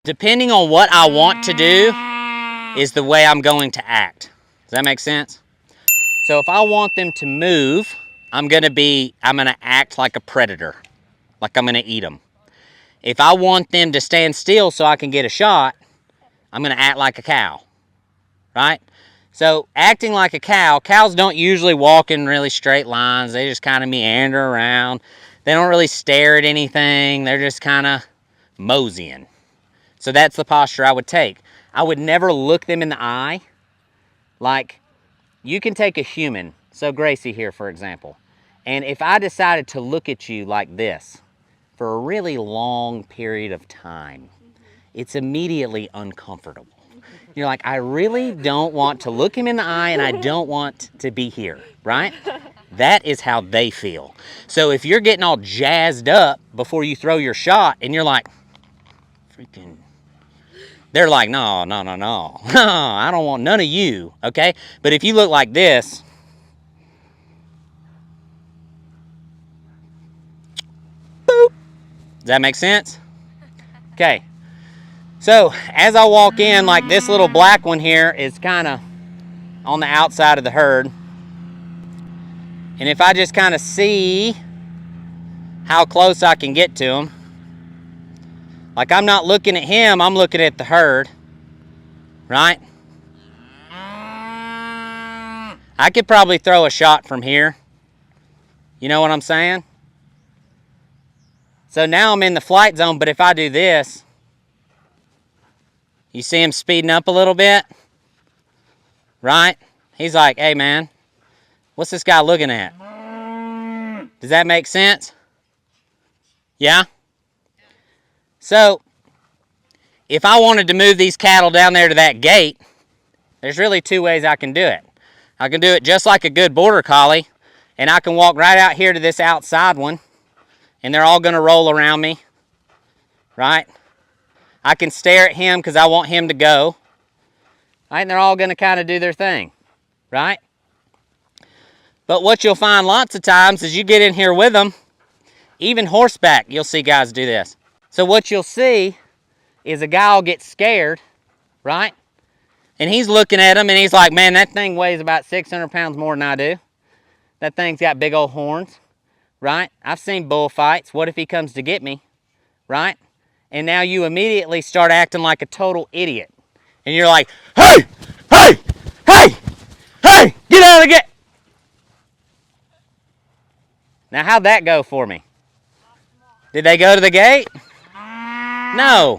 Depending on what I want to do is the way I'm going to act. Does that make sense? So if I want them to move, I'm gonna act like a predator, like I'm gonna eat them. If I want them to stand still so I can get a shot, I'm gonna act like a cow, right? So acting like a cow, cows don't usually walk in really straight lines. They just kind of meander around. They don't really stare at anything. They're just kind of moseying. So that's the posture I would take. I would never look them in the eye. Like, you can take a human, so Gracie here, for example, and if I decided to look at you like this for a really long period of time, it's immediately uncomfortable. You're like, I really don't want to look him in the eye and I don't want to be here, right? That is how they feel. So if you're getting all jazzed up before you throw your shot and you're like, freaking, they're like, no, no, no, no. I don't want none of you, okay? But if you look like this, boop. Does that make sense? Okay. So as I walk in, like this little black one here is kind of on the outside of the herd. And if I just kind of see how close I can get to him, like I'm not looking at him, I'm looking at the herd, right? I could probably throw a shot from here. You know what I'm saying? So now I'm in the flight zone, but if I do this, you see him speeding up a little bit, right? He's like, hey man, what's this guy looking at? Does that make sense? Yeah? So, if I wanted to move these cattle down there to that gate, there's really two ways I can do it. I can do it just like a good border collie, and I can walk right out here to this outside one, and they're all gonna roll around me, right? I can stare at him because I want him to go, right? And they're all gonna kind of do their thing, right? But what you'll find lots of times is you get in here with them, even horseback, you'll see guys do this. So what you'll see is a guy will get scared, right? And he's looking at him and he's like, man, that thing weighs about 600 pounds more than I do. That thing's got big old horns, right? I've seen bullfights. What if he comes to get me, right? And now you immediately start acting like a total idiot. And you're like, hey, hey, hey, hey, get out of the gate. Now how'd that go for me? Did they go to the gate? No.